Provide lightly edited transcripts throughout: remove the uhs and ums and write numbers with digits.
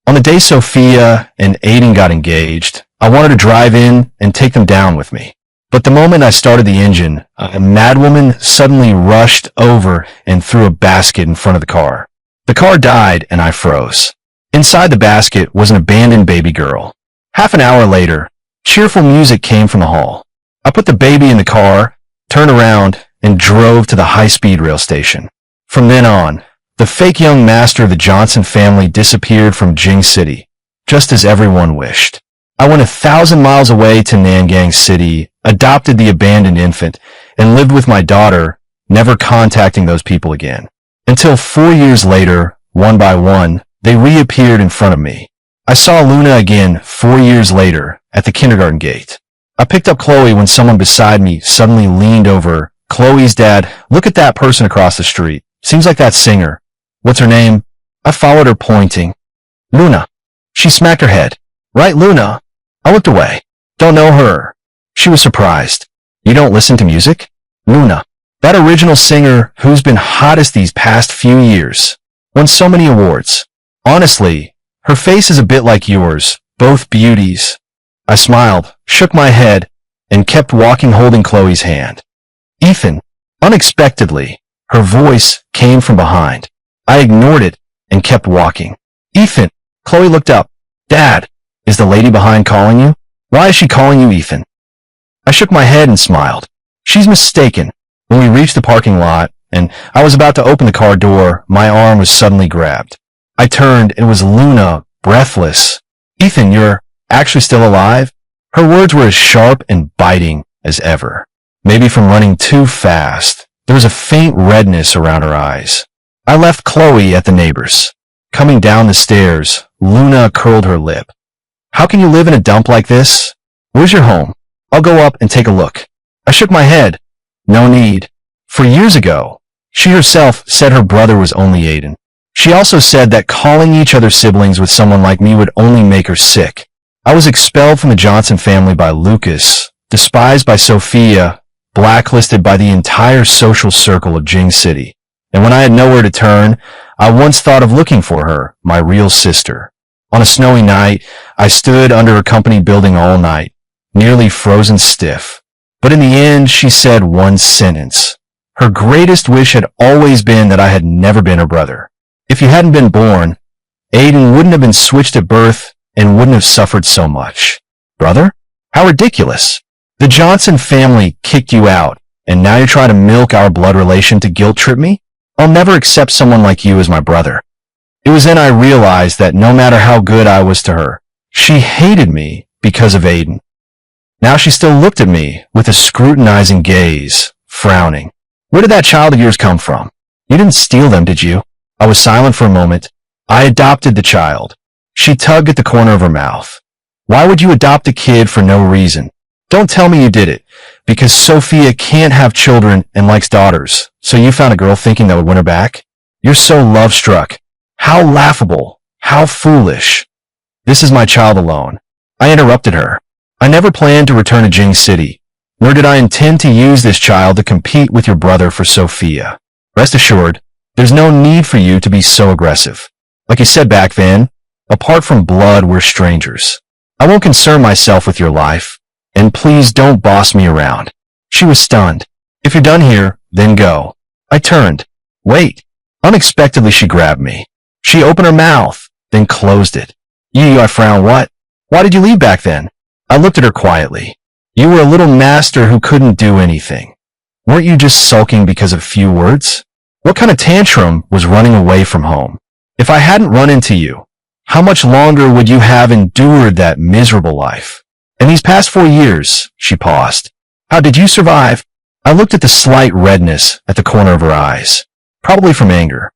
On the day Sophia and Aiden got engaged, I wanted to drive in and take them down with me. But the moment I started the engine, a madwoman suddenly rushed over and threw a basket in front of the car. The car died and I froze. Inside the basket was an abandoned baby girl. Half an hour later, cheerful music came from the hall. I put the baby in the car, turned around, and drove to the high-speed rail station. From then on, the fake young master of the Johnson family disappeared from Jing City, just as everyone wished. I went 1,000 miles away to Nangang City, adopted the abandoned infant, and lived with my daughter, never contacting those people again. Until 4 years later, one by one, they reappeared in front of me. I saw Luna again 4 years later at the kindergarten gate. I picked up Chloe when someone beside me suddenly leaned over. Chloe's dad, look at that person across the street. Seems like that singer. What's her name? I followed her pointing. Luna. She smacked her head. Right, Luna. I looked away. Don't know her. She was surprised. You don't listen to music? Luna. That original singer who's been hottest these past few years. Won so many awards. Honestly, her face is a bit like yours. Both beauties. I smiled, shook my head, and kept walking holding Chloe's hand. Ethan. Unexpectedly, her voice came from behind. I ignored it and kept walking. Ethan. Chloe looked up. Dad, is the lady behind calling you? Why is she calling you Ethan? I shook my head and smiled. She's mistaken. When we reached the parking lot and I was about to open the car door, my arm was suddenly grabbed. I turned and it was Luna, breathless. Ethan, you're actually still alive? Her words were as sharp and biting as ever. Maybe from running too fast. There was a faint redness around her eyes. I left Chloe at the neighbor's. Coming down the stairs, Luna curled her lip. How can you live in a dump like this? Where's your home? I'll go up and take a look. I shook my head. No need. For years ago, she herself said her brother was only Aiden. She also said that calling each other siblings with someone like me would only make her sick. I was expelled from the Johnson family by Lucas, despised by Sophia, blacklisted by the entire social circle of Jing City. And when I had nowhere to turn, I once thought of looking for her, my real sister. On a snowy night, I stood under a company building all night, nearly frozen stiff. But in the end, she said one sentence. Her greatest wish had always been that I had never been her brother. If you hadn't been born, Aiden wouldn't have been switched at birth and wouldn't have suffered so much. Brother? How ridiculous. The Johnson family kicked you out, and now you're trying to milk our blood relation to guilt trip me? I'll never accept someone like you as my brother. It was then I realized that no matter how good I was to her, she hated me because of Aiden. Now she still looked at me with a scrutinizing gaze, frowning. Where did that child of yours come from? You didn't steal them, did you? I was silent for a moment. I adopted the child. She tugged at the corner of her mouth. Why would you adopt a kid for no reason? Don't tell me you did it, because Sophia can't have children and likes daughters, so you found a girl thinking that would win her back? You're so love-struck. How laughable. How foolish. This is my child alone. I interrupted her. I never planned to return to Jing City, nor did I intend to use this child to compete with your brother for Sophia. Rest assured, there's no need for you to be so aggressive. Like you said back then, apart from blood, we're strangers. I won't concern myself with your life. And please don't boss me around. She was stunned. If you're done here, then go. I turned. Wait. Unexpectedly, she grabbed me. She opened her mouth, then closed it. I frowned. What? Why did you leave back then? I looked at her quietly. You were a little master who couldn't do anything. Weren't you just sulking because of few words? What kind of tantrum was running away from home? If I hadn't run into you, how much longer would you have endured that miserable life? In these past 4 years, she paused. How did you survive? I looked at the slight redness at the corner of her eyes, probably from anger.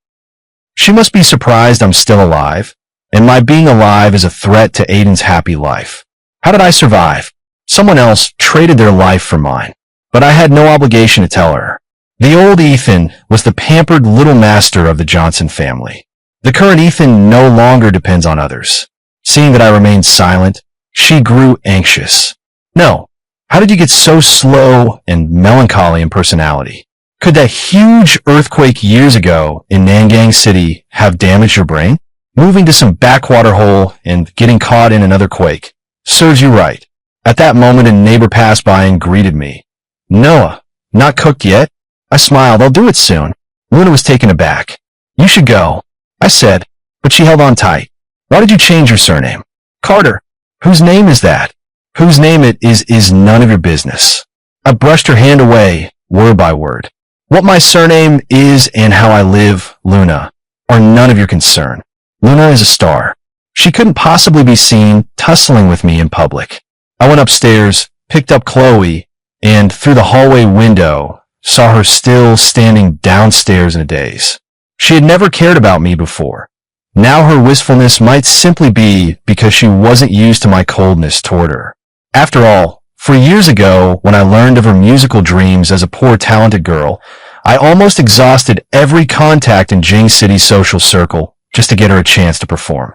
She must be surprised I'm still alive, and my being alive is a threat to Aiden's happy life. How did I survive? Someone else traded their life for mine, but I had no obligation to tell her. The old Ethan was the pampered little master of the Johnson family. The current Ethan no longer depends on others. Seeing that I remained silent, she grew anxious. No. How did you get so slow and melancholy in personality? Could that huge earthquake years ago in Nangang City have damaged your brain? moving to some backwater hole and getting caught in another quake. Serves you right. At that moment, a neighbor passed by and greeted me. Noah, not cooked yet? I smiled. I'll do it soon. Luna was taken aback. You should go, I said, but she held on tight. Why did you change your surname? Carter. Whose name is that? Whose name it is none of your business. I brushed her hand away, word by word. What my surname is and how I live, Luna, are none of your concern. Luna is a star. She couldn't possibly be seen tussling with me in public. I went upstairs, picked up Chloe, and through the hallway window, saw her still standing downstairs in a daze. She had never cared about me before. Now her wistfulness might simply be because she wasn't used to my coldness toward her. After all, 4 years ago, when I learned of her musical dreams as a poor talented girl, I almost exhausted every contact in Jing City's social circle just to get her a chance to perform.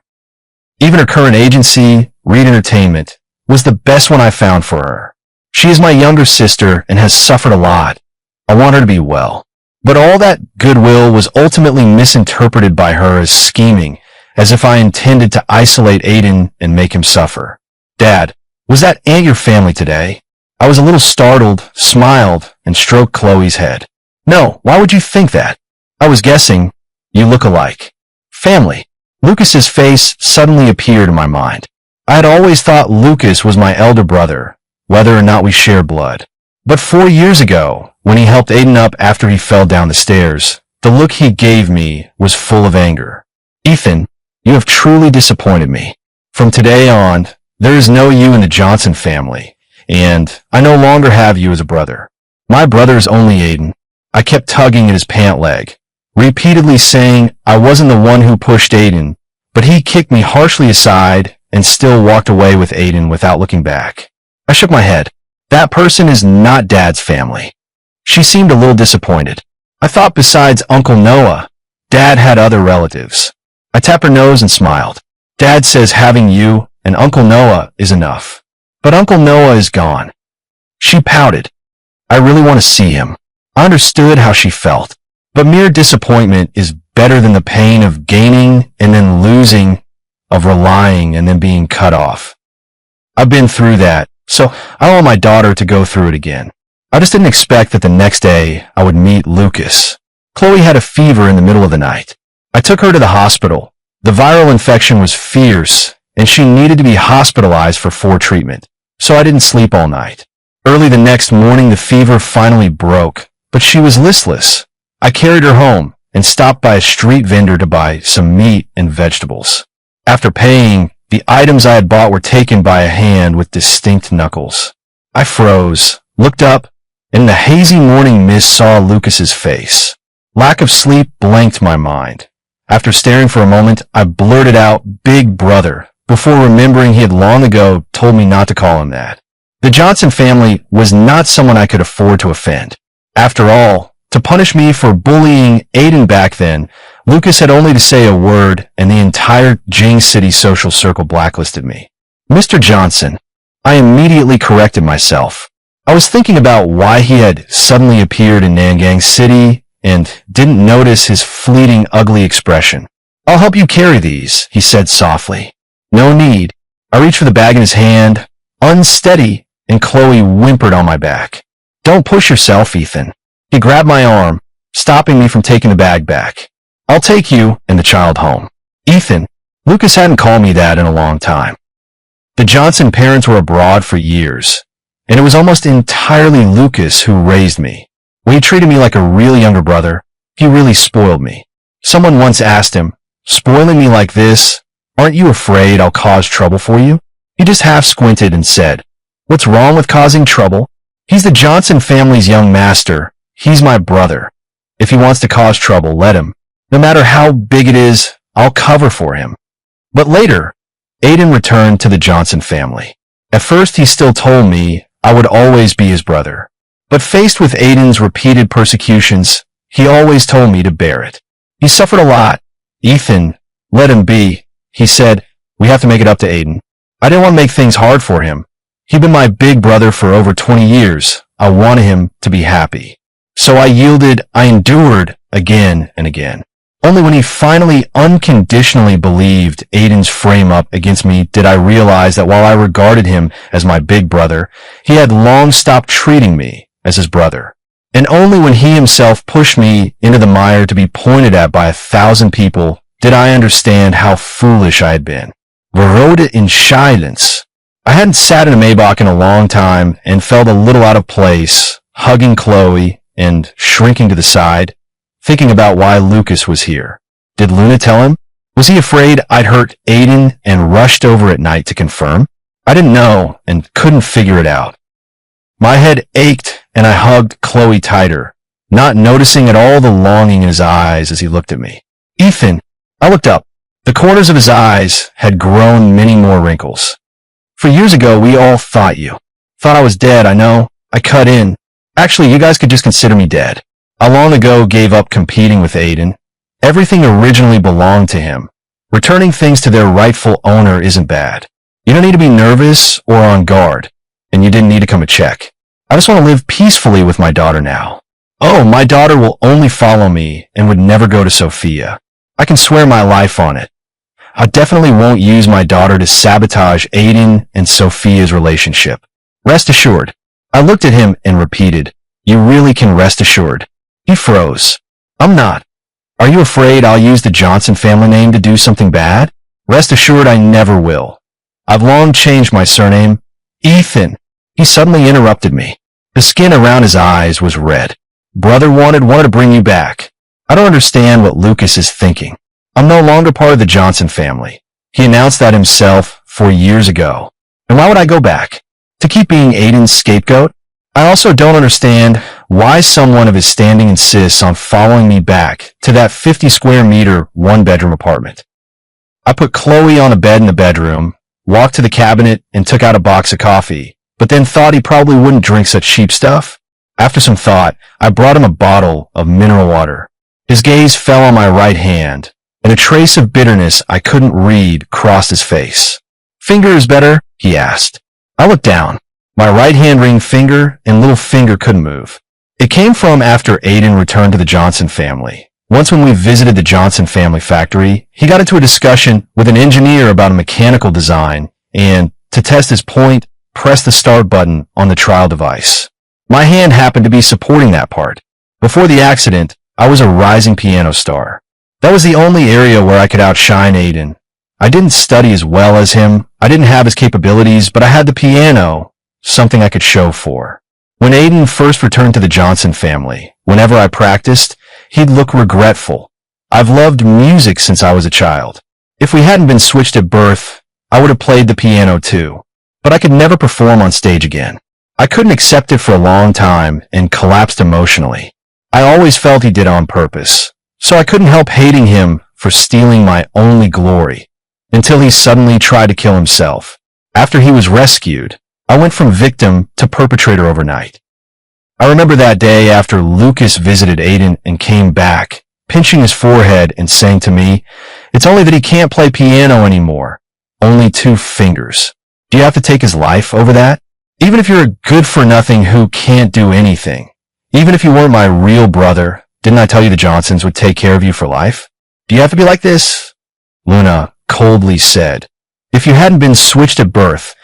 Even her current agency, Reed Entertainment, was the best one I found for her. She is my younger sister and has suffered a lot. I want her to be well. But all that goodwill was ultimately misinterpreted by her as scheming, as if I intended to isolate Aiden and make him suffer. Dad, was that Aunt your family today? I was a little startled, smiled, and stroked Chloe's head. No, why would you think that? I was guessing. You look alike. Family. Lucas's face suddenly appeared in my mind. I had always thought Lucas was my elder brother, whether or not we shared blood. But 4 years ago, when he helped Aiden up after he fell down the stairs, the look he gave me was full of anger. Ethan, you have truly disappointed me. From today on, there is no you in the Johnson family, and I no longer have you as a brother. My brother is only Aiden. I kept tugging at his pant leg, repeatedly saying I wasn't the one who pushed Aiden, but he kicked me harshly aside and still walked away with Aiden without looking back. I shook my head. That person is not Dad's family. She seemed a little disappointed. I thought besides Uncle Noah, Dad had other relatives. I tapped her nose and smiled. Dad says having you and Uncle Noah is enough. But Uncle Noah is gone. She pouted. I really want to see him. I understood how she felt. But mere disappointment is better than the pain of gaining and then losing, of relying and then being cut off. I've been through that, so I don't want my daughter to go through it again. I just didn't expect that the next day I would meet Lucas. Chloe had a fever in the middle of the night. I took her to the hospital. The viral infection was fierce, and she needed to be hospitalized for treatment, so I didn't sleep all night. Early the next morning, the fever finally broke, but she was listless. I carried her home and stopped by a street vendor to buy some meat and vegetables. After paying, the items I had bought were taken by a hand with distinct knuckles. I froze, looked up, and in the hazy morning mist saw Lucas's face. Lack of sleep blanked my mind. After staring for a moment, I blurted out, "Big brother," before remembering he had long ago told me not to call him that. The Johnson family was not someone I could afford to offend. After all, to punish me for bullying Aiden back then, Lucas had only to say a word and the entire Jing City social circle blacklisted me. Mr. Johnson, I immediately corrected myself. I was thinking about why he had suddenly appeared in Nangang City and didn't notice his fleeting ugly expression. "I'll help you carry these," he said softly. "No need." I reached for the bag in his hand, unsteady, and Chloe whimpered on my back. "Don't push yourself, Ethan." He grabbed my arm, stopping me from taking the bag back. "I'll take you and the child home." Ethan. Lucas hadn't called me that in a long time. The Johnson parents were abroad for years, and it was almost entirely Lucas who raised me. When he treated me like a real younger brother, he really spoiled me. Someone once asked him, "Spoiling me like this, aren't you afraid I'll cause trouble for you?" He just half squinted and said, "What's wrong with causing trouble? He's the Johnson family's young master. He's my brother. If he wants to cause trouble, let him. No matter how big it is, I'll cover for him." But later, Aiden returned to the Johnson family. At first, he still told me I would always be his brother. But faced with Aiden's repeated persecutions, he always told me to bear it. He suffered a lot. "Ethan, let him be," he said. "We have to make it up to Aiden." I didn't want to make things hard for him. He'd been my big brother for over 20 years. I wanted him to be happy. So I yielded, I endured again and again. Only when he finally unconditionally believed Aiden's frame up against me did I realize that while I regarded him as my big brother, he had long stopped treating me as his brother. And only when he himself pushed me into the mire to be pointed at by 1,000 people did I understand how foolish I had been. We rode it in silence. I hadn't sat in a Maybach in a long time and felt a little out of place, hugging Chloe and shrinking to the side, thinking about why Lucas was here. Did Luna tell him? Was he afraid I'd hurt Aiden and rushed over at night to confirm? I didn't know and couldn't figure it out. My head ached and I hugged Chloe tighter, not noticing at all the longing in his eyes as he looked at me. Ethan! I looked up. The corners of his eyes had grown many more wrinkles. For years ago, we all thought you. Thought I was dead, I know. I cut in. Actually, you guys could just consider me dead. I long ago gave up competing with Aiden. Everything originally belonged to him. Returning things to their rightful owner isn't bad. You don't need to be nervous or on guard, and you didn't need to come to check. I just want to live peacefully with my daughter now. Oh, my daughter will only follow me and would never go to Sophia. I can swear my life on it. I definitely won't use my daughter to sabotage Aiden and Sophia's relationship. Rest assured. I looked at him and repeated, you really can rest assured. He froze. I'm not. Are you afraid I'll use the Johnson family name to do something bad? Rest assured I never will. I've long changed my surname. Ethan. He suddenly interrupted me. The skin around his eyes was red. Brother wanted to bring you back. I don't understand what Lucas is thinking. I'm no longer part of the Johnson family. He announced that himself 4 years ago. And why would I go back? To keep being Aiden's scapegoat? I also don't understand why someone of his standing insists on following me back to that 50 square meter, 1-bedroom apartment. I put Chloe on a bed in the bedroom, walked to the cabinet and took out a box of coffee, but then thought he probably wouldn't drink such cheap stuff. After some thought, I brought him a bottle of mineral water. His gaze fell on my right hand, and a trace of bitterness I couldn't read crossed his face. Finger is better? He asked. I looked down. My right hand ring finger and little finger couldn't move. It came from after Aiden returned to the Johnson family. Once when we visited the Johnson family factory, he got into a discussion with an engineer about a mechanical design and, to test his point, pressed the start button on the trial device. My hand happened to be supporting that part. Before the accident, I was a rising piano star. That was the only area where I could outshine Aiden. I didn't study as well as him. I didn't have his capabilities, but I had the piano, something I could show for. When Aiden first returned to the Johnson family, whenever I practiced, he'd look regretful. I've loved music since I was a child. If we hadn't been switched at birth, I would have played the piano too. But I could never perform on stage again. I couldn't accept it for a long time and collapsed emotionally. I always felt he did it on purpose, so I couldn't help hating him for stealing my only glory, until he suddenly tried to kill himself. After he was rescued, I went from victim to perpetrator overnight. I remember that day after Lucas visited Aiden and came back, pinching his forehead and saying to me, "It's only that he can't play piano anymore. Only 2 fingers. Do you have to take his life over that? Even if you're a good-for-nothing who can't do anything. Even if you weren't my real brother, didn't I tell you the Johnsons would take care of you for life? Do you have to be like this?" Luna coldly said, "If you hadn't been switched at birth,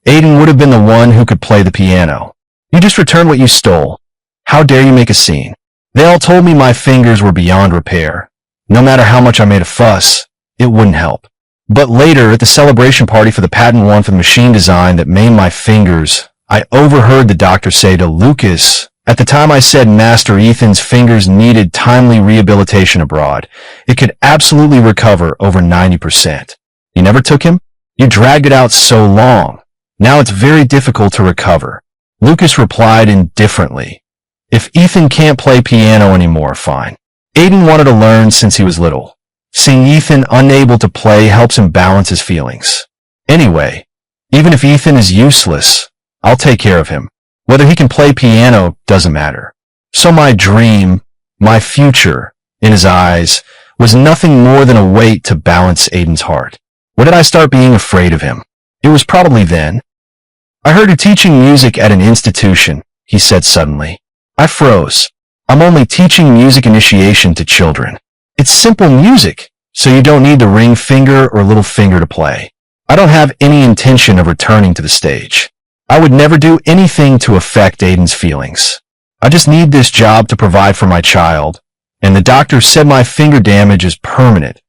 Aiden would have been the one who could play the piano. You just returned what you stole. How dare you make a scene?" They all told me my fingers were beyond repair. No matter how much I made a fuss, it wouldn't help. But later, at the celebration party for the patent won for the machine design that made my fingers, I overheard the doctor say to Lucas, "At the time I said Master Ethan's fingers needed timely rehabilitation abroad, it could absolutely recover over 90%. You never took him? You dragged it out so long. Now it's very difficult to recover." Lucas replied indifferently, "If Ethan can't play piano anymore, fine. Aiden wanted to learn since he was little. Seeing Ethan unable to play helps him balance his feelings. Anyway, even if Ethan is useless, I'll take care of him. Whether he can play piano doesn't matter." So my dream, my future, in his eyes, was nothing more than a weight to balance Aiden's heart. When did I start being afraid of him? It was probably then. "I heard you're teaching music at an institution," he said suddenly. I froze. "I'm only teaching music initiation to children." It's simple music, so you don't need the ring finger or little finger to play. I don't have any intention of returning to the stage. I would never do anything to affect Aiden's feelings. I just need this job to provide for my child, and the doctor said my finger damage is permanent.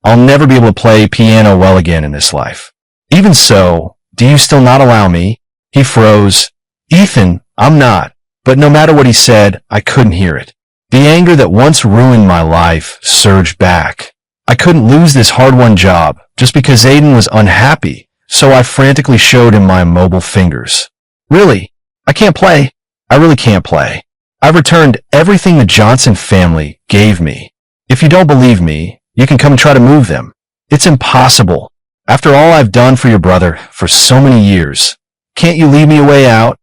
I'll never be able to play piano well again in this life. Even so, do you still not allow me? He froze. Ethan, I'm not. But no matter what he said, I couldn't hear it. The anger that once ruined my life surged back. I couldn't lose this hard-won job just because Aiden was unhappy, so I frantically showed him my immobile fingers. Really, I can't play. I really can't play. I've returned everything the Johnson family gave me. If you don't believe me, you can come and try to move them. It's impossible. After all I've done for your brother for so many years, can't you leave me a way out?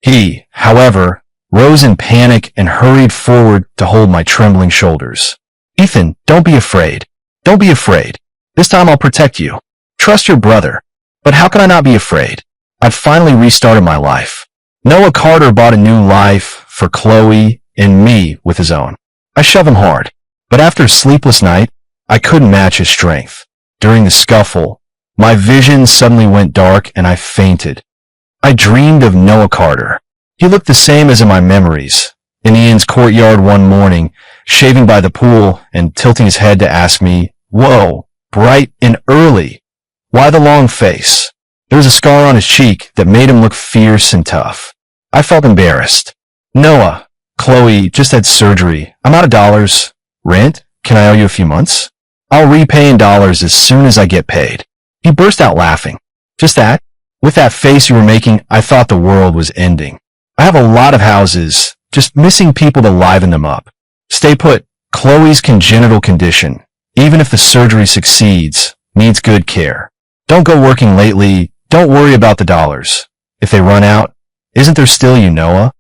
He, however, rose in panic and hurried forward to hold my trembling shoulders. Ethan, don't be afraid. Don't be afraid. This time I'll protect you. Trust your brother. But how can I not be afraid? I've finally restarted my life. Noah Carter bought a new life for Chloe and me with his own. I shove him hard. But after a sleepless night, I couldn't match his strength. During the scuffle, my vision suddenly went dark and I fainted. I dreamed of Noah Carter. He looked the same as in my memories, in the inn's courtyard one morning, shaving by the pool and tilting his head to ask me, "Whoa, bright and early. Why the long face?" There was a scar on his cheek that made him look fierce and tough. I felt embarrassed. "Noah, Chloe just had surgery. I'm out of dollars. Rent? Can I owe you a few months? I'll repay in dollars as soon as I get paid." He burst out laughing. "Just that? With that face you were making, I thought the world was ending. I have a lot of houses, just missing people to liven them up. Stay put. Chloe's congenital condition, even if the surgery succeeds, needs good care. Don't go working lately. Don't worry about the dollars. If they run out, isn't there still you, Noah?"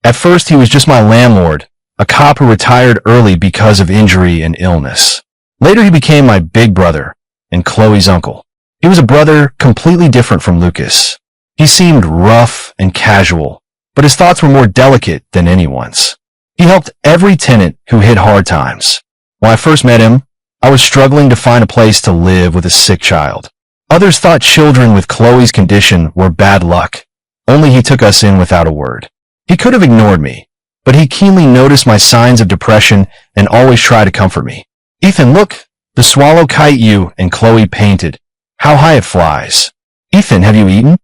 At first he was just my landlord, a cop who retired early because of injury and illness. Later he became my big brother and Chloe's uncle. He was a brother completely different from Lucas. He seemed rough and casual, but his thoughts were more delicate than anyone's. He helped every tenant who hit hard times. When I first met him, I was struggling to find a place to live with a sick child. Others thought children with Chloe's condition were bad luck. Only he took us in without a word. He could have ignored me, but he keenly noticed my signs of depression and always tried to comfort me. "Ethan, look, the swallow kite you and Chloe painted. How high it flies. Ethan, have you eaten?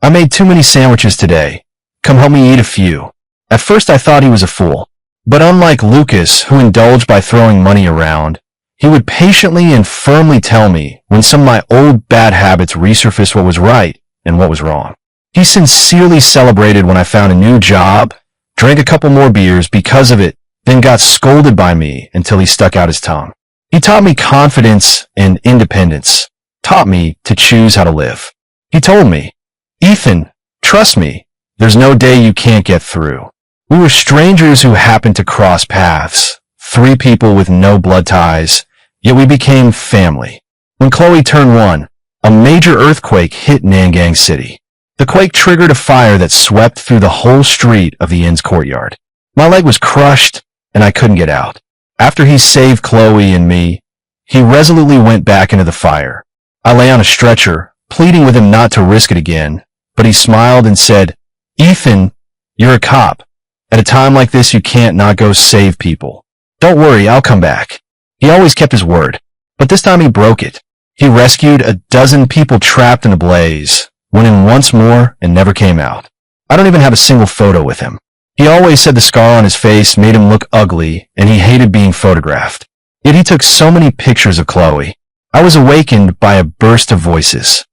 I made too many sandwiches today. Come help me eat a few." At first I thought he was a fool, but unlike Lucas, who indulged by throwing money around, he would patiently and firmly tell me when some of my old bad habits resurfaced what was right and what was wrong. He sincerely celebrated when I found a new job, drank a couple more beers because of it, then got scolded by me until he stuck out his tongue. He taught me confidence and independence, taught me to choose how to live. He told me, "Ethan, trust me, there's no day you can't get through." We were strangers who happened to cross paths, three people with no blood ties, yet we became family. When Chloe turned 1, a major earthquake hit Nangang City. The quake triggered a fire that swept through the whole street of the inn's courtyard. My leg was crushed, and I couldn't get out. After he saved Chloe and me, he resolutely went back into the fire. I lay on a stretcher, pleading with him not to risk it again, but he smiled and said, "Ethan, you're a cop. At a time like this, you can't not go save people. Don't worry, I'll come back." He always kept his word, but this time he broke it. He rescued a dozen people trapped in a blaze, went in once more, and never came out. I don't even have a single photo with him. He always said the scar on his face made him look ugly, and he hated being photographed. Yet he took so many pictures of Chloe. I was awakened by a burst of voices.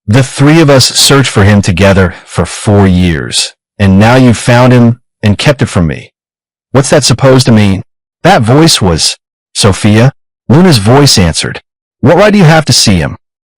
The three of us searched for him together for 4 years, and now you've found him and kept it from me. What's that supposed to mean? That voice was Sophia. Luna's voice answered. What right do you have to see him?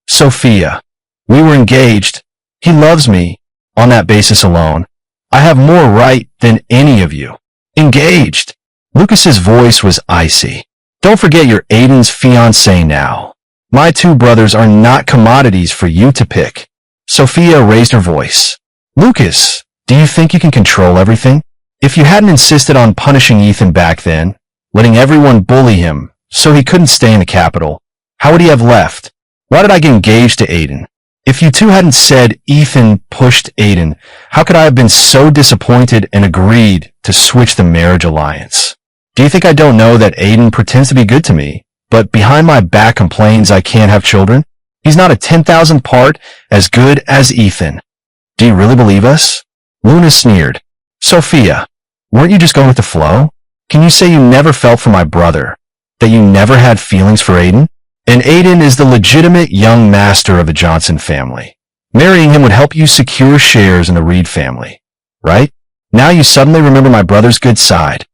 Sophia. We were engaged. He loves me. On that basis alone, I have more right than any of you. Engaged. Lucas's voice was icy. Don't forget you're Aiden's fiancée now. My 2 brothers are not commodities for you to pick. Sophia raised her voice. Lucas, do you think you can control everything? If you hadn't insisted on punishing Ethan back then, letting everyone bully him so he couldn't stay in the capital. How would he have left? Why did I get engaged to Aiden? If you two hadn't said Ethan pushed Aiden, how could I have been so disappointed and agreed to switch the marriage alliance? Do you think I don't know that Aiden pretends to be good to me, but behind my back complains I can't have children? He's not a 10,000th part as good as Ethan. Do you really believe us? Luna sneered. Sophia, weren't you just going with the flow? Can you say you never felt for my brother? That you never had feelings for Aiden? And Aiden is the legitimate young master of the Johnson family. Marrying him would help you secure shares in the Reed family, right? Now you suddenly remember my brother's good side.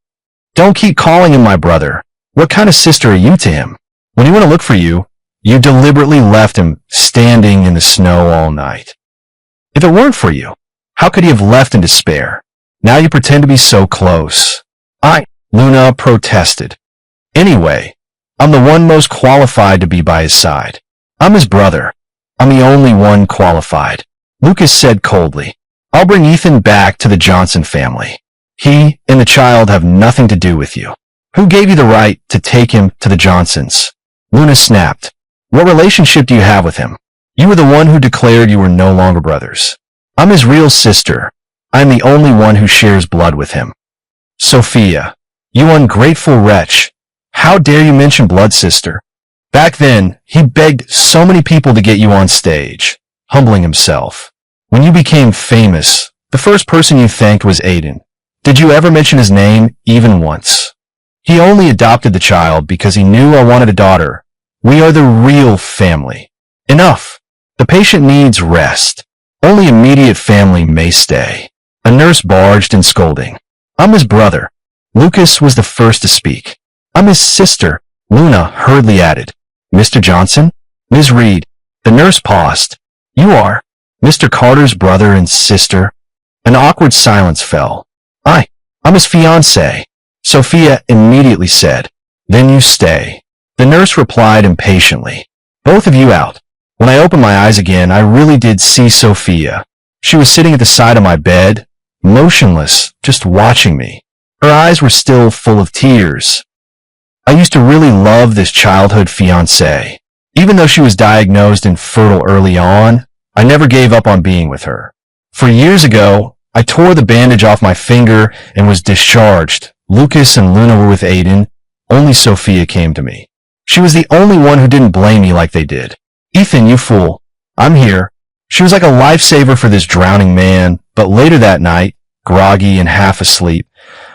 Don't keep calling him my brother. What kind of sister are you to him? When he went to look for you, you deliberately left him standing in the snow all night. If it weren't for you, how could he have left in despair? Now you pretend to be so close. Luna protested. Anyway, I'm the one most qualified to be by his side. I'm his brother. I'm the only one qualified. Lucas said coldly. I'll bring Ethan back to the Johnson family. He and the child have nothing to do with you. Who gave you the right to take him to the Johnsons? Luna snapped. What relationship do you have with him? You were the one who declared you were no longer brothers. I'm his real sister. I'm the only one who shares blood with him. Sophia, you ungrateful wretch. How dare you mention blood sister? Back then, he begged so many people to get you on stage, humbling himself. When you became famous, the first person you thanked was Aiden. Did you ever mention his name even once? He only adopted the child because he knew I wanted a daughter. We are the real family. Enough. The patient needs rest. Only immediate family may stay. A nurse barged in scolding. I'm his brother. Lucas was the first to speak. I'm his sister, Luna hurriedly added. Mr. Johnson? Ms. Reed. The nurse paused. You are Mr. Carter's brother and sister. An awkward silence fell. I'm his fiancée. Sophia immediately said. Then you stay. The nurse replied impatiently. Both of you out. When I opened my eyes again, I really did see Sophia. She was sitting at the side of my bed, motionless, just watching me. Her eyes were still full of tears. I used to really love this childhood fiancée. Even though she was diagnosed infertile early on, I never gave up on being with her. For years ago, I tore the bandage off my finger and was discharged. Lucas and Luna were with Aiden. Only Sophia came to me. She was the only one who didn't blame me like they did. Ethan, you fool. I'm here. She was like a lifesaver for this drowning man, but later that night, groggy and half asleep,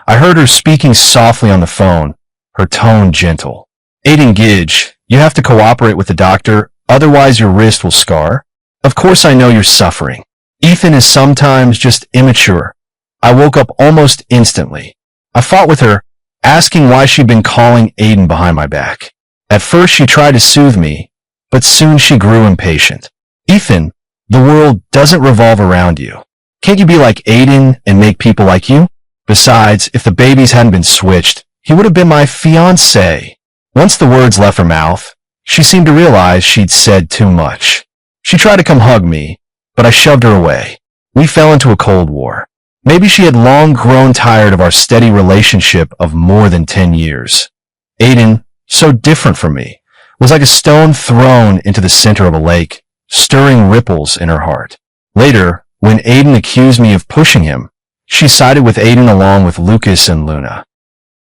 I heard her speaking softly on the phone, her tone gentle. Aiden Gidge, you have to cooperate with the doctor, otherwise your wrist will scar. Of course I know you're suffering. Ethan is sometimes just immature. I woke up almost instantly. I fought with her, asking why she'd been calling Aiden behind my back. At first she tried to soothe me, but soon she grew impatient. Ethan, the world doesn't revolve around you. Can't you be like Aiden and make people like you? Besides, if the babies hadn't been switched, he would have been my fiancé. Once the words left her mouth, she seemed to realize she'd said too much. She tried to come hug me, but I shoved her away. We fell into a cold war. Maybe she had long grown tired of our steady relationship of more than 10 years. Aiden, so different from me, was like a stone thrown into the center of a lake, stirring ripples in her heart. Later, when Aiden accused me of pushing him, she sided with Aiden along with Lucas and Luna.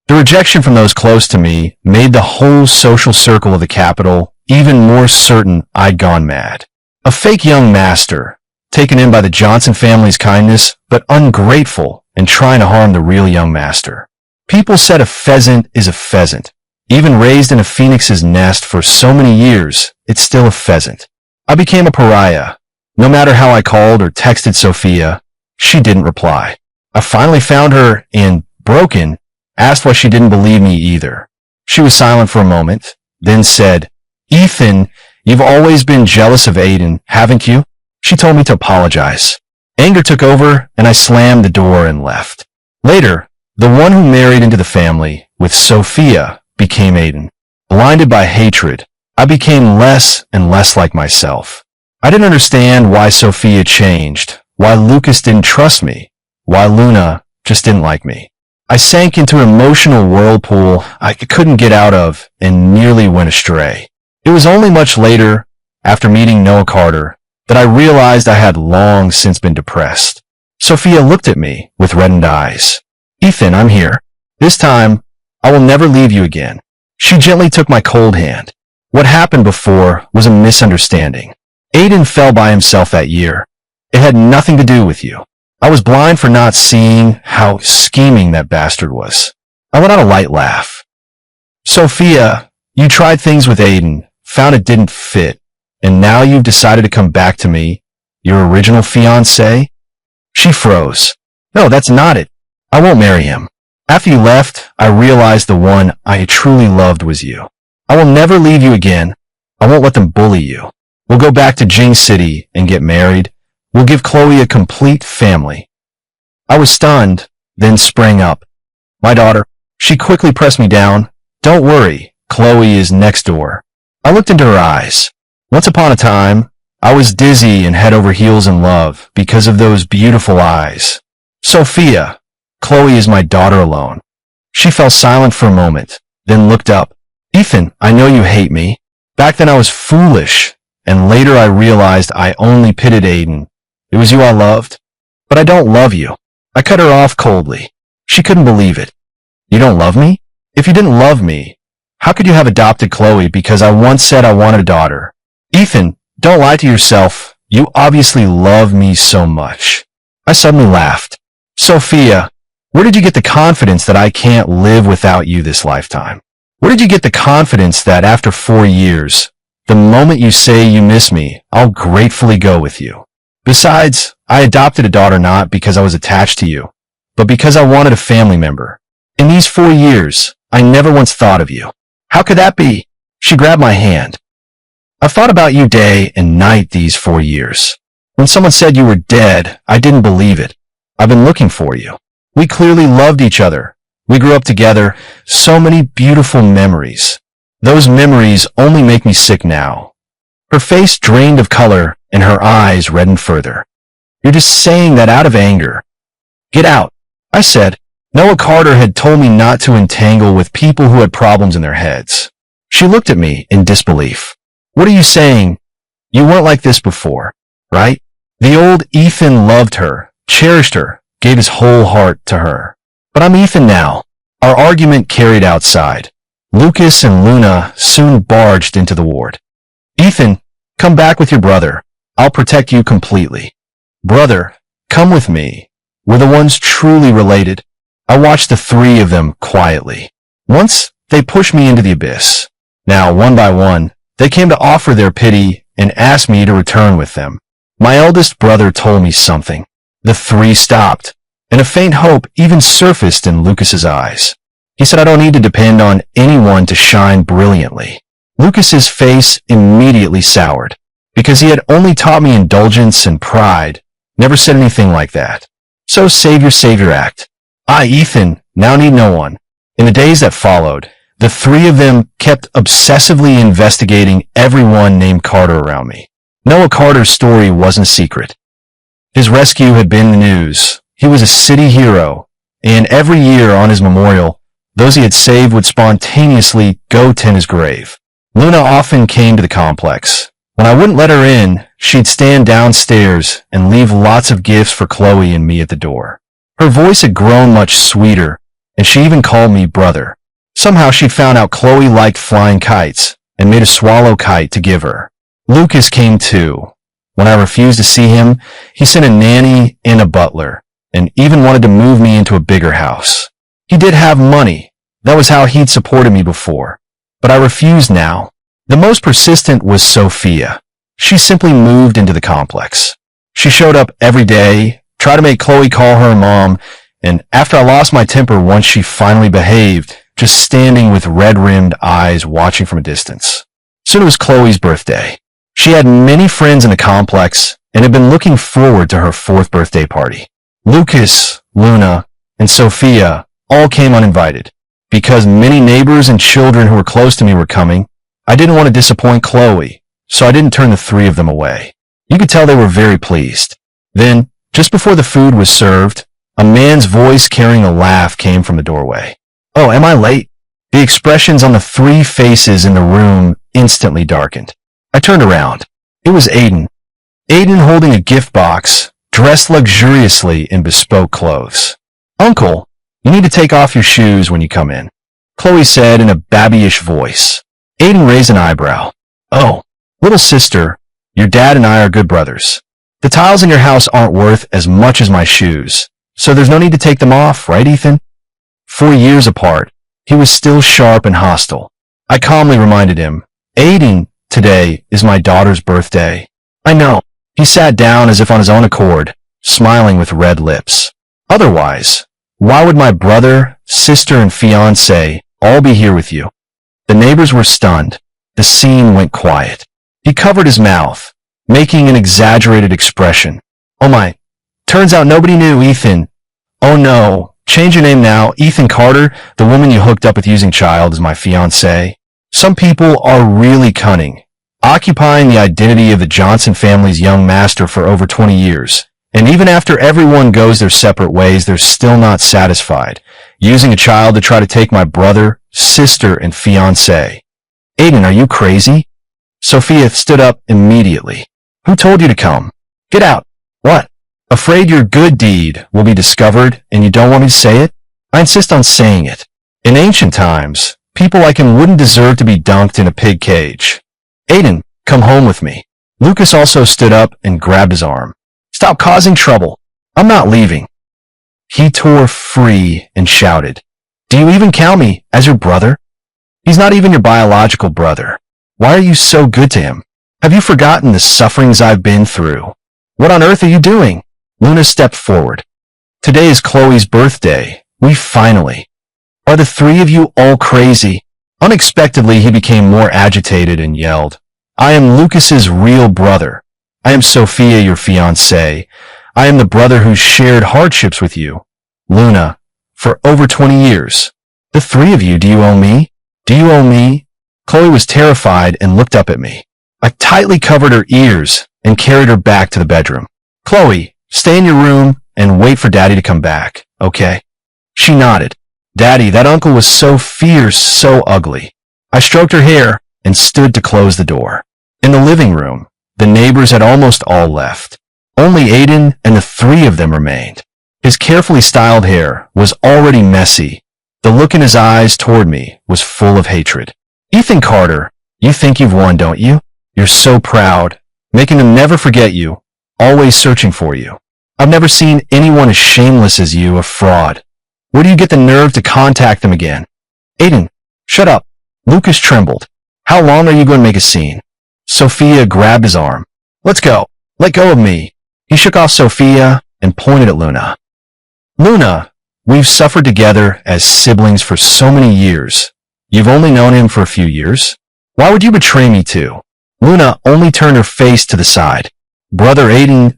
The rejection from those close to me made the whole social circle of the capital even more certain I'd gone mad. A fake young master, taken in by the Johnson family's kindness, but ungrateful and trying to harm the real young master. People said a pheasant is a pheasant. Even raised in a phoenix's nest for so many years, it's still a pheasant. I became a pariah. No matter how I called or texted Sophia, she didn't reply. I finally found her and, broken, asked why she didn't believe me either. She was silent for a moment, then said, Ethan, you've always been jealous of Aiden, haven't you? She told me to apologize. Anger took over, and I slammed the door and left. Later, the one who married into the family, with Sophia, became Aiden. Blinded by hatred, I became less and less like myself. I didn't understand why Sophia changed, why Lucas didn't trust me, why Luna just didn't like me. I sank into an emotional whirlpool I couldn't get out of and nearly went astray. It was only much later, after meeting Noah Carter, that I realized I had long since been depressed. Sophia looked at me with reddened eyes. Ethan, I'm here. This time, I will never leave you again. She gently took my cold hand. What happened before was a misunderstanding. Aiden fell by himself that year. It had nothing to do with you. I was blind for not seeing how scheming that bastard was. I let out a light laugh. Sophia, you tried things with Aiden, found it didn't fit, and now you've decided to come back to me, your original fiancé? She froze. No, that's not it. I won't marry him. After you left, I realized the one I truly loved was you. I will never leave you again. I won't let them bully you. We'll go back to Jing City and get married. We'll give Chloe a complete family. I was stunned, then sprang up. My daughter, she quickly pressed me down. Don't worry, Chloe is next door. I looked into her eyes. Once upon a time, I was dizzy and head over heels in love because of those beautiful eyes. Sophia, Chloe is my daughter alone. She fell silent for a moment, then looked up. Ethan, I know you hate me. Back then I was foolish, and later I realized I only pitted Aiden. It was you I loved, but I don't love you. I cut her off coldly. She couldn't believe it. You don't love me? If you didn't love me, how could you have adopted Chloe because I once said I wanted a daughter? Ethan, don't lie to yourself. You obviously love me so much. I suddenly laughed. Sophia, where did you get the confidence that I can't live without you this lifetime? Where did you get the confidence that after 4 years, the moment you say you miss me, I'll gratefully go with you? Besides, I adopted a daughter not because I was attached to you, but because I wanted a family member. In these 4 years, I never once thought of you. How could that be? She grabbed my hand. I've thought about you day and night these 4 years. When someone said you were dead, I didn't believe it. I've been looking for you. We clearly loved each other. We grew up together. So many beautiful memories. Those memories only make me sick now. Her face drained of color and her eyes reddened further. You're just saying that out of anger. Get out, I said. Noah Carter had told me not to entangle with people who had problems in their heads. She looked at me in disbelief. What are you saying? You weren't like this before, right? The old Ethan loved her, cherished her, gave his whole heart to her. But I'm Ethan now. Our argument carried outside. Lucas and Luna soon barged into the ward. Ethan, come back with your brother. I'll protect you completely. Brother, come with me. We're the ones truly related. I watched the 3 of them quietly. Once, they pushed me into the abyss. Now, one by one, they came to offer their pity and asked me to return with them. My eldest brother told me something. The 3 stopped, and a faint hope even surfaced in Lucas's eyes. He said I don't need to depend on anyone to shine brilliantly. Lucas's face immediately soured, because he had only taught me indulgence and pride, never said anything like that. So savior act. I, Ethan, now need no one. In the days that followed, the 3 of them kept obsessively investigating everyone named Carter around me. Noah Carter's story wasn't a secret. His rescue had been in the news. He was a city hero, and every year on his memorial, those he had saved would spontaneously go tend his grave. Luna often came to the complex. When I wouldn't let her in, she'd stand downstairs and leave lots of gifts for Chloe and me at the door. Her voice had grown much sweeter, and she even called me brother. Somehow she'd found out Chloe liked flying kites and made a swallow kite to give her. Lucas came too. When I refused to see him, he sent a nanny and a butler, and even wanted to move me into a bigger house. He did have money. That was how he'd supported me before. But I refused now. The most persistent was Sophia. She simply moved into the complex. She showed up every day, tried to make Chloe call her mom, and after I lost my temper once she finally behaved, just standing with red-rimmed eyes watching from a distance. Soon it was Chloe's birthday. She had many friends in the complex and had been looking forward to her 4th birthday party. Lucas, Luna, and Sophia all came uninvited. Because many neighbors and children who were close to me were coming, I didn't want to disappoint Chloe, so I didn't turn the 3 of them away. You could tell they were very pleased. Then, just before the food was served, A man's voice carrying a laugh came from the doorway. "Oh, am I late?" The expressions on the three faces in the room instantly darkened. I turned around. It was Aiden. Aiden holding a gift box, dressed luxuriously in bespoke clothes. "Uncle, you need to take off your shoes when you come in," Chloe said in a babyish voice. Aiden raised an eyebrow. "Oh, little sister, your dad and I are good brothers. The tiles in your house aren't worth as much as my shoes, so there's no need to take them off, right, Ethan?" 4 years apart, he was still sharp and hostile. I calmly reminded him, "Aiden, today is my daughter's birthday." "I know." He sat down as if on his own accord, smiling with red lips. "Otherwise, why would my brother, sister, and fiancée all be here with you?" The neighbors were stunned. The scene went quiet. He covered his mouth, making an exaggerated expression. "Oh my, turns out nobody knew Ethan. Oh no, change your name now. Ethan Carter, the woman you hooked up with using child, is my fiancée." Some people are really cunning, occupying the identity of the Johnson family's young master for over 20 years. And even after everyone goes their separate ways, they're still not satisfied, using a child to try to take my brother, sister, and fiancé. "Aiden, are you crazy?" Sophia stood up immediately. "Who told you to come? Get out." "What? Afraid your good deed will be discovered and you don't want me to say it?" "I insist on saying it. In ancient times, people like him wouldn't deserve to be dunked in a pig cage." "Aiden, come home with me." Lucas also stood up and grabbed his arm. "Stop causing trouble. I'm not leaving." He tore free and shouted, "Do you even count me as your brother? He's not even your biological brother. Why are you so good to him? Have you forgotten the sufferings I've been through? What on earth are you doing?" Luna stepped forward. "Today is Chloe's birthday. We finally. Are the three of you all crazy?" Unexpectedly, he became more agitated and yelled, "I am Lucas's real brother. I am Sophia, your fiancée. I am the brother who shared hardships with you, Luna, for over 20 years. The three of you, do you owe me? Do you owe me?" Chloe was terrified and looked up at me. I tightly covered her ears and carried her back to the bedroom. "Chloe, stay in your room and wait for Daddy to come back, okay?" She nodded. "Daddy, that uncle was so fierce, so ugly." I stroked her hair and stood to close the door. In the living room, the neighbors had almost all left. Only Aiden and the three of them remained. His carefully styled hair was already messy. The look in his eyes toward me was full of hatred. "Ethan Carter, you think you've won, don't you? You're so proud, making them never forget you, always searching for you. I've never seen anyone as shameless as you, a fraud. Where do you get the nerve to contact them again?" "Aiden, shut up." Lucas trembled. "How long are you going to make a scene?" Sophia grabbed his arm. "Let's go. Let go of me." He shook off Sophia and pointed at Luna. "Luna, we've suffered together as siblings for so many years. You've only known him for a few years. Why would you betray me too?" Luna only turned her face to the side. "Brother Aiden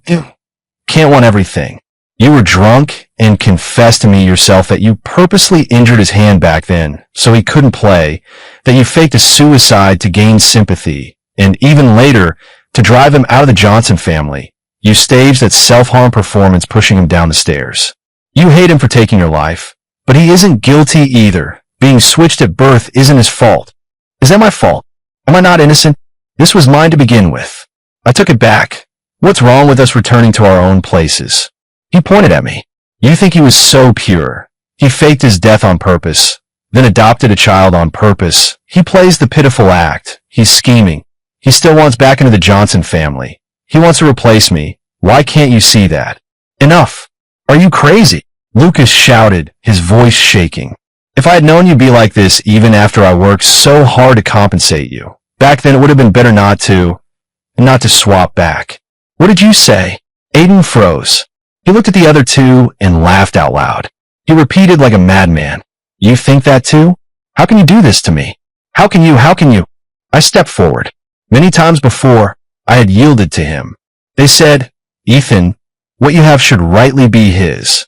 can't want everything. You were drunk and confessed to me yourself that you purposely injured his hand back then so he couldn't play, that you faked a suicide to gain sympathy, and even later, to drive him out of the Johnson family, you staged that self-harm performance pushing him down the stairs. You hate him for taking your life, but he isn't guilty either. Being switched at birth isn't his fault. Is that my fault? Am I not innocent? This was mine to begin with. I took it back. What's wrong with us returning to our own places?" He pointed at me. "You think he was so pure. He faked his death on purpose, then adopted a child on purpose. He plays the pitiful act. He's scheming. He still wants back into the Johnson family. He wants to replace me. Why can't you see that?" "Enough. Are you crazy?" Lucas shouted, his voice shaking. "If I had known you'd be like this even after I worked so hard to compensate you, back then it would have been better not to swap back." "What did you say?" Aiden froze. He looked at the other two and laughed out loud. He repeated like a madman, "You think that too? How can you do this to me? How can you? I stepped forward. Many times before, I had yielded to him. They said, "Ethan, what you have should rightly be his.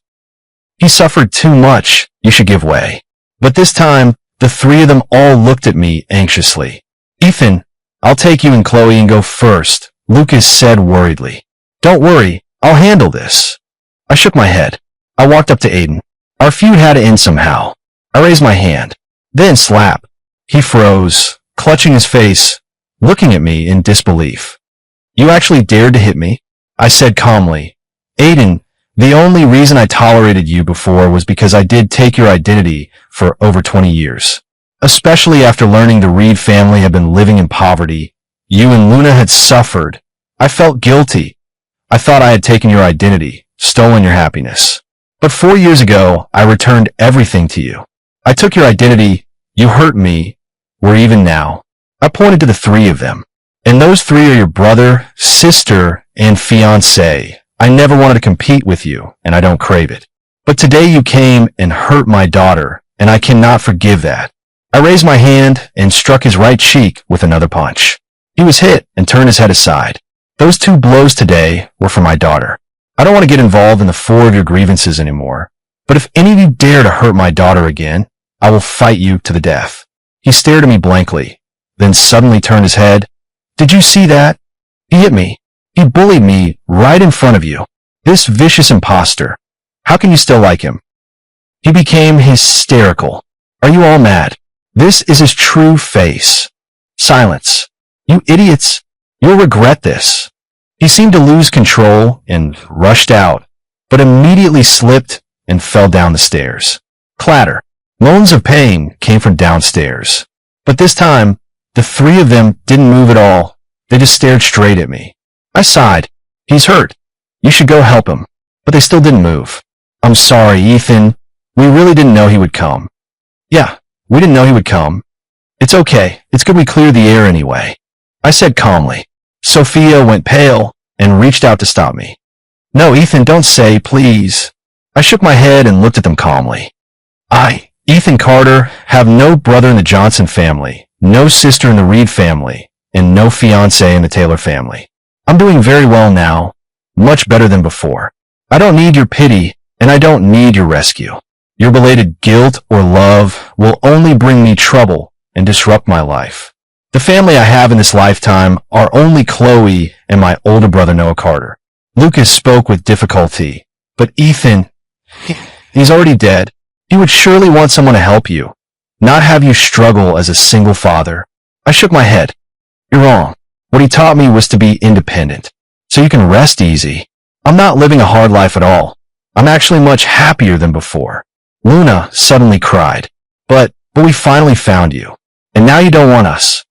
He suffered too much, you should give way." But this time, the three of them all looked at me anxiously. "Ethan, I'll take you and Chloe and go first," Lucas said worriedly. "Don't worry, I'll handle this." I shook my head. I walked up to Aiden. Our feud had to end somehow. I raised my hand. Then slap. He froze, clutching his face, looking at me in disbelief. You actually dared to hit me? I said calmly. Aiden, the only reason I tolerated you before was because I did take your identity for over 20 years. Especially after learning the Reed family had been living in poverty. You and Luna had suffered. I felt guilty. I thought I had taken your identity, stolen your happiness. But 4 years ago, I returned everything to you. I took your identity, you hurt me, we're even now. I pointed to the three of them. And those three are your brother, sister, and fiancée. I never wanted to compete with you, and I don't crave it. But today you came and hurt my daughter, and I cannot forgive that. I raised my hand and struck his right cheek with another punch. He was hit and turned his head aside. Those 2 blows today were for my daughter. I don't want to get involved in the 4 of your grievances anymore, but if any of you dare to hurt my daughter again, I will fight you to the death. He stared at me blankly, then suddenly turned his head. Did you see that? He hit me. He bullied me right in front of you. This vicious imposter. How can you still like him? He became hysterical. Are you all mad? This is his true face. Silence. You idiots. You'll regret this. He seemed to lose control and rushed out, but immediately slipped and fell down the stairs. Clatter. Moans of pain came from downstairs. But this time, the 3 of them didn't move at all. They just stared straight at me. I sighed. He's hurt. You should go help him. But they still didn't move. I'm sorry, Ethan. We really didn't know he would come. Yeah, we didn't know he would come. It's okay. It's good we cleared the air anyway. I said calmly. Sophia went pale and reached out to stop me. No, Ethan, don't say, please. I shook my head and looked at them calmly. I, Ethan Carter, have no brother in the Johnson family, no sister in the Reed family, and no fiancé in the Taylor family. I'm doing very well now, much better than before. I don't need your pity, and I don't need your rescue. Your belated guilt or love will only bring me trouble and disrupt my life. The family I have in this lifetime are only Chloe and my older brother Noah Carter. Lucas spoke with difficulty, but Ethan, he's already dead. He would surely want someone to help you, not have you struggle as a single father. I shook my head. You're wrong. What he taught me was to be independent, so you can rest easy. I'm not living a hard life at all. I'm actually much happier than before. Luna suddenly cried. But we finally found you, and now you don't want us.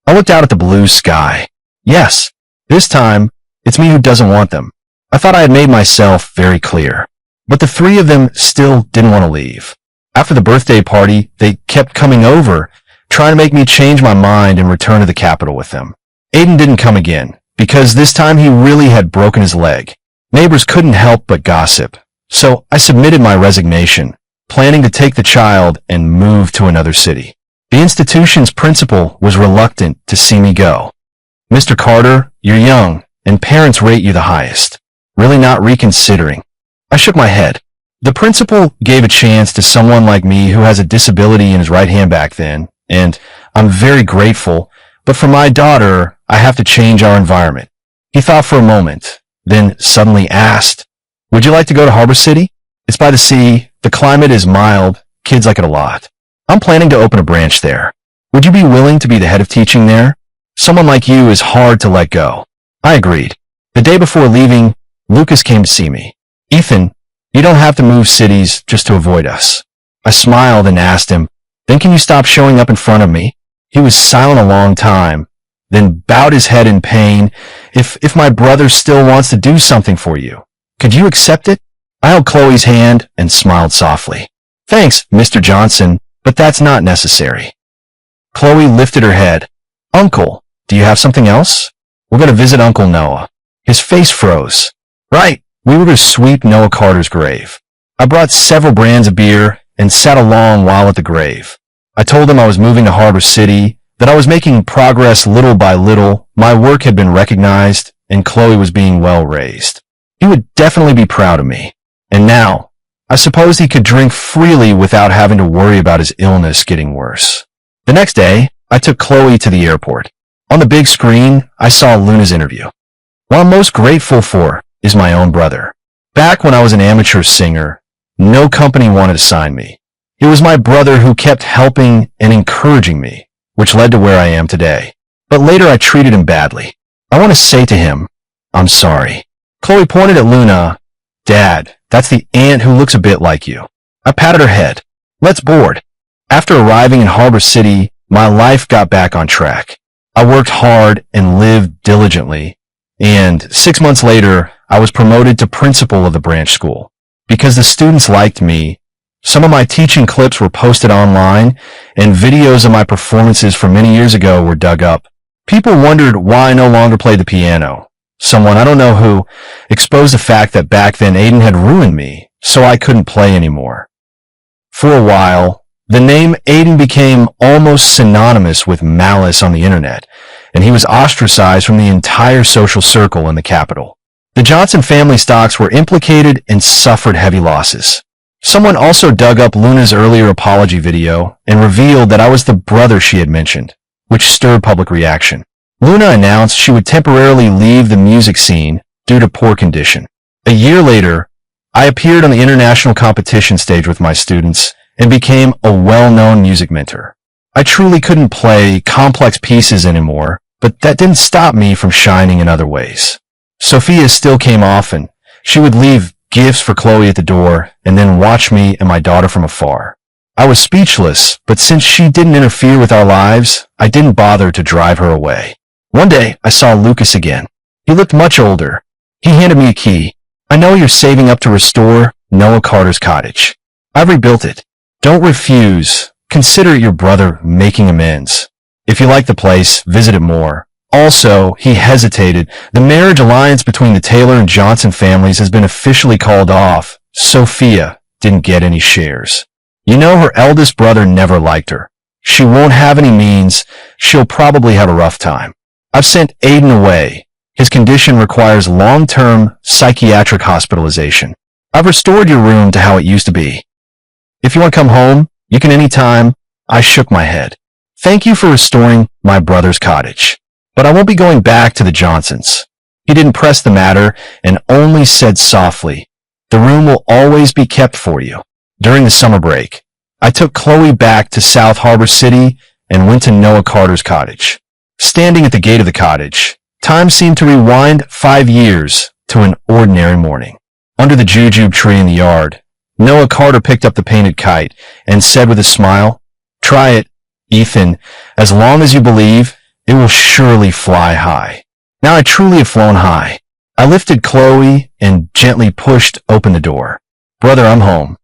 I looked out at the blue sky. Yes, this time, it's me who doesn't want them. I thought I had made myself very clear. But the 3 of them still didn't want to leave. After the birthday party, they kept coming over, trying to make me change my mind and return to the capital with them. Aiden didn't come again, because this time he really had broken his leg. Neighbors couldn't help but gossip. So I submitted my resignation, planning to take the child and move to another city. The institution's principal was reluctant to see me go. Mr. Carter, you're young, and parents rate you the highest. Really not reconsidering. I shook my head. The principal gave a chance to someone like me who has a disability in his right hand back then, and I'm very grateful, but for my daughter, I have to change our environment. He thought for a moment, then suddenly asked, would you like to go to Harbor City? It's by the sea, the climate is mild, kids like it a lot. I'm planning to open a branch there. Would you be willing to be the head of teaching there? Someone like you is hard to let go. I agreed. The day before leaving, Lucas came to see me. Ethan, you don't have to move cities just to avoid us. I smiled and asked him, then can you stop showing up in front of me? He was silent a long time, then bowed his head in pain. If my brother still wants to do something for you, could you accept it? I held Chloe's hand and smiled softly. Thanks, Mr. Johnson, but that's not necessary. Chloe lifted her head. Uncle, do you have something else? We're going to visit Uncle Noah. His face froze. Right, we were to sweep Noah Carter's grave. I brought several brands of beer and sat a long while at the grave. I told him I was moving to Harbor City, that I was making progress little by little, my work had been recognized, and Chloe was being well raised. He would definitely be proud of me. And now, I suppose he could drink freely without having to worry about his illness getting worse. The next day, I took Chloe to the airport. On the big screen, I saw Luna's interview. What I'm most grateful for is my own brother. Back when I was an amateur singer, no company wanted to sign me. It was my brother who kept helping and encouraging me, which led to where I am today. But later I treated him badly. I want to say to him, I'm sorry. Chloe pointed at Luna. Dad, that's the aunt who looks a bit like you. I patted her head. Let's board. After arriving in Harbor City, my life got back on track. I worked hard and lived diligently, and 6 months later, I was promoted to principal of the branch school. Because the students liked me, some of my teaching clips were posted online, and videos of my performances from many years ago were dug up. People wondered why I no longer played the piano. Someone, I don't know who, exposed the fact that back then Aiden had ruined me, so I couldn't play anymore. For a while, the name Aiden became almost synonymous with malice on the internet, and he was ostracized from the entire social circle in the capital. The Johnson family stocks were implicated and suffered heavy losses. Someone also dug up Luna's earlier apology video and revealed that I was the brother she had mentioned, which stirred public reaction. Luna announced she would temporarily leave the music scene due to poor condition. A year later, I appeared on the international competition stage with my students and became a well-known music mentor. I truly couldn't play complex pieces anymore, but that didn't stop me from shining in other ways. Sophia still came often. She would leave gifts for Chloe at the door and then watch me and my daughter from afar. I was speechless, but since she didn't interfere with our lives, I didn't bother to drive her away. One day, I saw Lucas again. He looked much older. He handed me a key. I know you're saving up to restore Noah Carter's cottage. I've rebuilt it. Don't refuse. Consider your brother making amends. If you like the place, visit it more. Also, he hesitated. The marriage alliance between the Taylor and Johnson families has been officially called off. Sophia didn't get any shares. You know, her eldest brother never liked her. She won't have any means. She'll probably have a rough time. I've sent Aiden away. His condition requires long-term psychiatric hospitalization. I've restored your room to how it used to be. If you want to come home, you can anytime. I shook my head. Thank you for restoring my brother's cottage. But I won't be going back to the Johnsons. He didn't press the matter and only said softly, the room will always be kept for you. During the summer break, I took Chloe back to South Harbor City and went to Noah Carter's cottage. Standing at the gate of the cottage, time seemed to rewind 5 years to an ordinary morning. Under the jujube tree in the yard, Noah Carter picked up the painted kite and said with a smile, try it, Ethan. As long as you believe, it will surely fly high. Now I truly have flown high. I lifted Chloe and gently pushed open the door. Brother, I'm home.